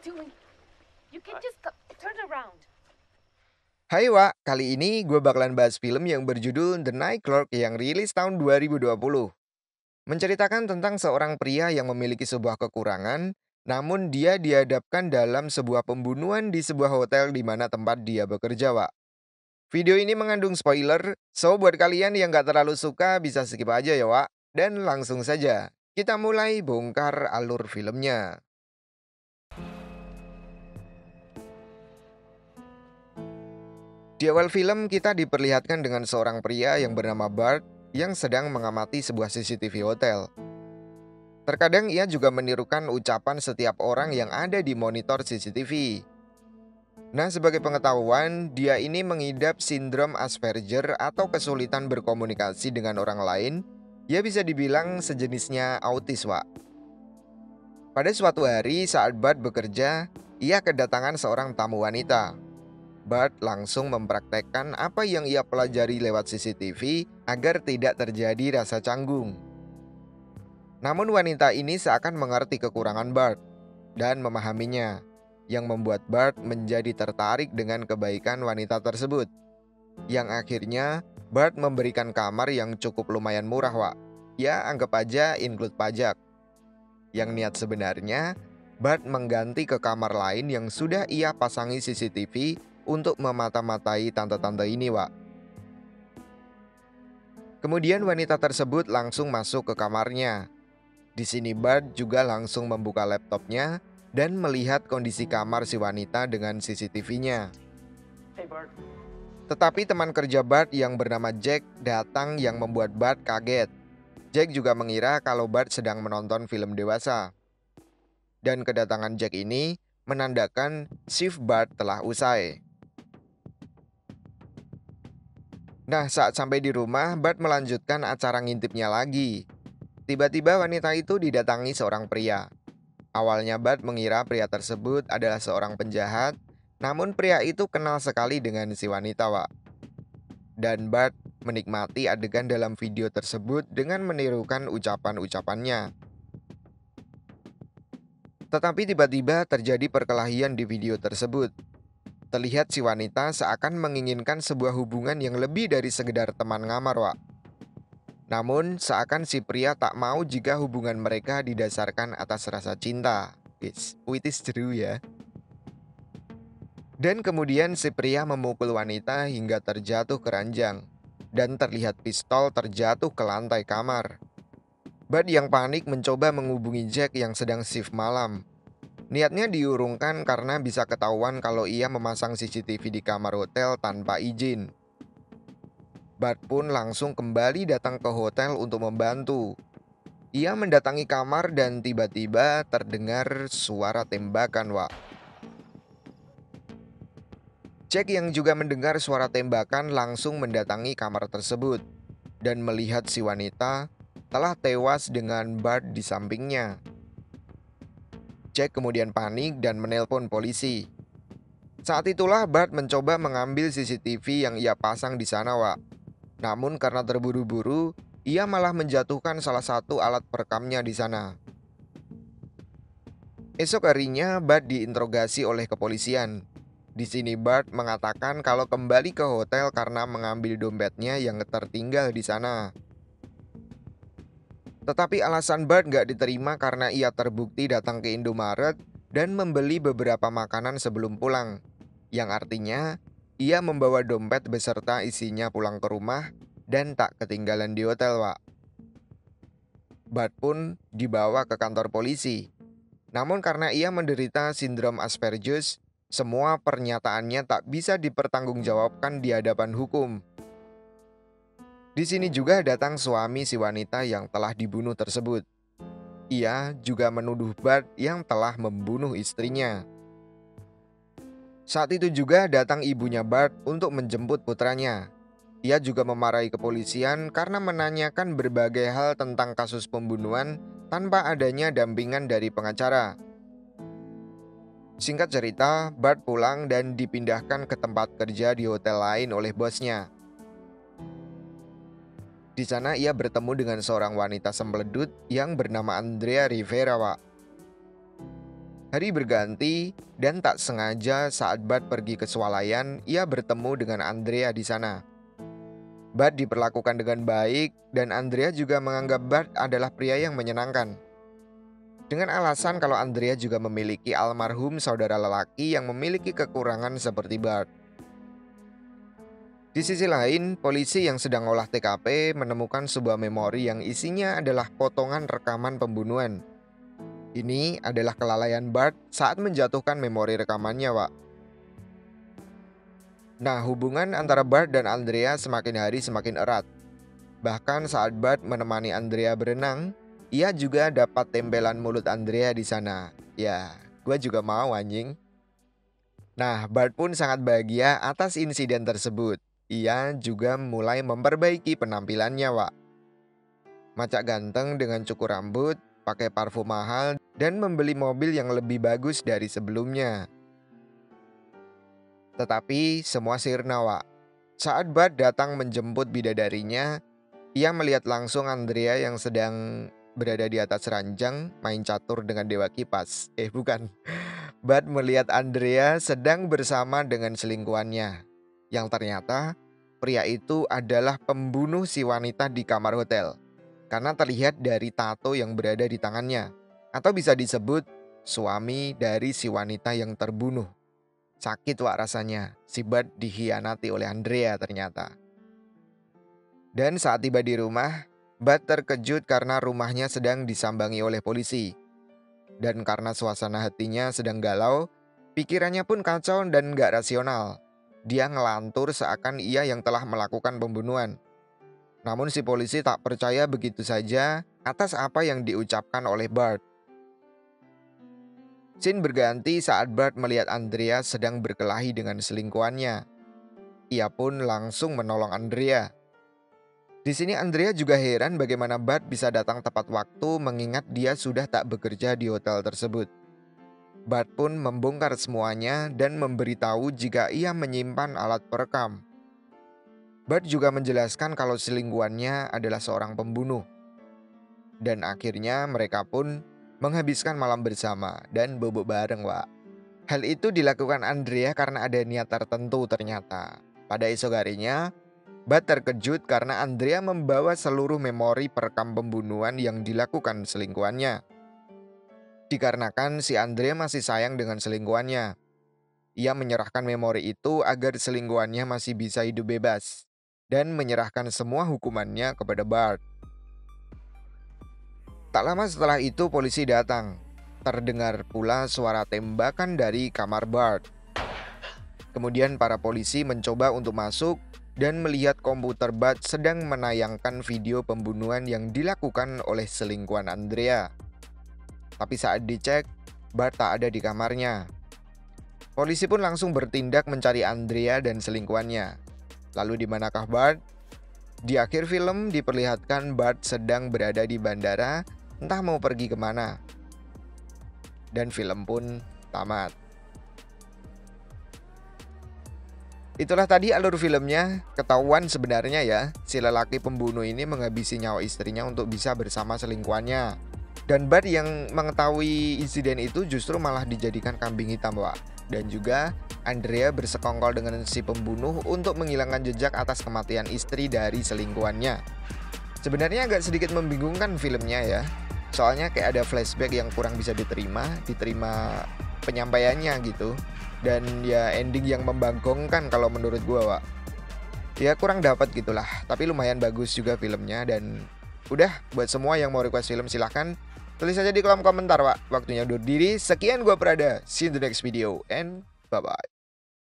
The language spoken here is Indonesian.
doing? You can just turn around. Hai Wak, kali ini gue bakalan bahas film yang berjudul The Night Clerk yang rilis tahun 2020. Menceritakan tentang seorang pria yang memiliki sebuah kekurangan, namun dia dihadapkan dalam sebuah pembunuhan di sebuah hotel di mana tempat dia bekerja, Wak. Video ini mengandung spoiler, so buat kalian yang gak terlalu suka bisa skip aja ya Wak. Dan langsung saja, kita mulai bongkar alur filmnya. Di awal film kita diperlihatkan dengan seorang pria yang bernama Bart yang sedang mengamati sebuah CCTV hotel. Terkadang ia juga menirukan ucapan setiap orang yang ada di monitor CCTV. Nah, sebagai pengetahuan, dia ini mengidap sindrom Asperger atau kesulitan berkomunikasi dengan orang lain. Ya bisa dibilang sejenisnya autis, Wak. Pada suatu hari saat Bart bekerja, ia kedatangan seorang tamu wanita. Bart langsung mempraktekkan apa yang ia pelajari lewat CCTV agar tidak terjadi rasa canggung. Namun wanita ini seakan mengerti kekurangan Bart dan memahaminya, yang membuat Bart menjadi tertarik dengan kebaikan wanita tersebut. Yang akhirnya Bart memberikan kamar yang cukup lumayan murah, Wak. Ya anggap aja include pajak. Yang niat sebenarnya, Bart mengganti ke kamar lain yang sudah ia pasangi CCTV untuk memata-matai tante-tante ini, Wak. Kemudian wanita tersebut langsung masuk ke kamarnya. Di sini Bart juga langsung membuka laptopnya dan melihat kondisi kamar si wanita dengan CCTV-nya. Hey Bart, Tetapi teman kerja Bart yang bernama Jack datang yang membuat Bart kaget. Jack juga mengira kalau Bart sedang menonton film dewasa. Dan kedatangan Jack ini menandakan shift Bart telah usai. Nah, saat sampai di rumah, Bart melanjutkan acara ngintipnya lagi. Tiba-tiba wanita itu didatangi seorang pria. Awalnya Bart mengira pria tersebut adalah seorang penjahat, namun pria itu kenal sekali dengan si wanita, Wak. Dan Bart menikmati adegan dalam video tersebut dengan menirukan ucapan-ucapannya. Tetapi tiba-tiba terjadi perkelahian di video tersebut. Terlihat si wanita seakan menginginkan sebuah hubungan yang lebih dari sekedar teman ngamar, Wak. Namun seakan si pria tak mau jika hubungan mereka didasarkan atas rasa cinta. Which is true ya. Dan kemudian si pria memukul wanita hingga terjatuh ke ranjang. Dan terlihat pistol terjatuh ke lantai kamar. Bart yang panik mencoba menghubungi Jack yang sedang shift malam. Niatnya diurungkan karena bisa ketahuan kalau ia memasang CCTV di kamar hotel tanpa izin. Bart pun langsung kembali datang ke hotel untuk membantu. Ia mendatangi kamar dan tiba-tiba terdengar suara tembakan, Wak. Jack yang juga mendengar suara tembakan langsung mendatangi kamar tersebut dan melihat si wanita telah tewas dengan Bart di sampingnya. Jack kemudian panik dan menelpon polisi. Saat itulah Bart mencoba mengambil CCTV yang ia pasang di sana, Wak. Namun karena terburu-buru, ia malah menjatuhkan salah satu alat perekamnya di sana. Esok harinya Bart diinterogasi oleh kepolisian. Di sini Bart mengatakan kalau kembali ke hotel karena mengambil dompetnya yang tertinggal di sana. Tetapi alasan Bart gak diterima karena ia terbukti datang ke Indomaret dan membeli beberapa makanan sebelum pulang. Yang artinya, ia membawa dompet beserta isinya pulang ke rumah dan tak ketinggalan di hotel, Wak. Bart pun dibawa ke kantor polisi. Namun karena ia menderita sindrom Asperger, semua pernyataannya tak bisa dipertanggungjawabkan di hadapan hukum. Di sini juga datang suami si wanita yang telah dibunuh tersebut. Ia juga menuduh Bart yang telah membunuh istrinya. Saat itu juga datang ibunya Bart untuk menjemput putranya. Ia juga memarahi kepolisian karena menanyakan berbagai hal tentang kasus pembunuhan tanpa adanya dampingan dari pengacara. Singkat cerita, Bart pulang dan dipindahkan ke tempat kerja di hotel lain oleh bosnya. Di sana ia bertemu dengan seorang wanita sembeledut yang bernama Andrea Rivera, Wak. Hari berganti dan tak sengaja saat Bart pergi ke swalayan, ia bertemu dengan Andrea di sana. Bart diperlakukan dengan baik dan Andrea juga menganggap Bart adalah pria yang menyenangkan. Dengan alasan kalau Andrea juga memiliki almarhum saudara lelaki yang memiliki kekurangan seperti Bart. Di sisi lain, polisi yang sedang olah TKP menemukan sebuah memori yang isinya adalah potongan rekaman pembunuhan. Ini adalah kelalaian Bart saat menjatuhkan memori rekamannya, Wak. Nah, hubungan antara Bart dan Andrea semakin hari semakin erat. Bahkan saat Bart menemani Andrea berenang, ia juga dapat tempelan mulut Andrea di sana. Ya, gue juga mau anjing. Nah, Bart pun sangat bahagia atas insiden tersebut. Ia juga mulai memperbaiki penampilannya, Wak. Macak ganteng dengan cukur rambut, pakai parfum mahal, dan membeli mobil yang lebih bagus dari sebelumnya. Tetapi semua sirna, Wak. Saat Bart datang menjemput bidadarinya, ia melihat langsung Andrea yang sedang berada di atas ranjang main catur dengan dewa kipas. Bukan. Bart melihat Andrea sedang bersama dengan selingkuhannya. Yang ternyata pria itu adalah pembunuh si wanita di kamar hotel. Karena terlihat dari tato yang berada di tangannya. Atau bisa disebut suami dari si wanita yang terbunuh. Sakit, Wak, rasanya. Si Bart dikhianati oleh Andrea ternyata. Dan saat tiba di rumah, Bart terkejut karena rumahnya sedang disambangi oleh polisi. Dan karena suasana hatinya sedang galau, pikirannya pun kacau dan gak rasional. Dia ngelantur seakan ia yang telah melakukan pembunuhan. Namun si polisi tak percaya begitu saja atas apa yang diucapkan oleh Bart. Scene berganti saat Bart melihat Andrea sedang berkelahi dengan selingkuhannya. Ia pun langsung menolong Andrea. Di sini Andrea juga heran bagaimana Bart bisa datang tepat waktu mengingat dia sudah tak bekerja di hotel tersebut. Bart pun membongkar semuanya dan memberitahu jika ia menyimpan alat perekam. Bart juga menjelaskan kalau selingkuhannya adalah seorang pembunuh. Dan akhirnya mereka pun menghabiskan malam bersama dan bobo bareng, Wak. Hal itu dilakukan Andrea karena ada niat tertentu ternyata. Pada esok harinya, Bart terkejut karena Andrea membawa seluruh memori perekam pembunuhan yang dilakukan selingkuhannya. Dikarenakan si Andrea masih sayang dengan selingkuhannya. Ia menyerahkan memori itu agar selingkuhannya masih bisa hidup bebas. Dan menyerahkan semua hukumannya kepada Bart. Tak lama setelah itu polisi datang. Terdengar pula suara tembakan dari kamar Bart. Kemudian para polisi mencoba untuk masuk dan melihat komputer Bart sedang menayangkan video pembunuhan yang dilakukan oleh selingkuhan Andrea. Tapi saat dicek, Bart tak ada di kamarnya. Polisi pun langsung bertindak mencari Andrea dan selingkuhannya. Lalu di manakah Bart? Di akhir film diperlihatkan Bart sedang berada di bandara, entah mau pergi kemana. Dan film pun tamat. Itulah tadi alur filmnya. Ketahuan sebenarnya ya, si lelaki pembunuh ini menghabisi nyawa istrinya untuk bisa bersama selingkuhannya. Dan Bart yang mengetahui insiden itu justru malah dijadikan kambing hitam, Wak. Dan juga Andrea bersekongkol dengan si pembunuh untuk menghilangkan jejak atas kematian istri dari selingkuhannya. Sebenarnya agak sedikit membingungkan filmnya ya. Soalnya kayak ada flashback yang kurang bisa diterima penyampaiannya gitu. Dan ya ending yang membagongkan kalau menurut gua, Wak. Ya kurang dapat gitulah, tapi lumayan bagus juga filmnya. Dan udah, buat semua yang mau request film silahkan tulis aja di kolom komentar, Wak. Waktunya undur diri. Sekian gua Prada. See you in the next video and bye-bye.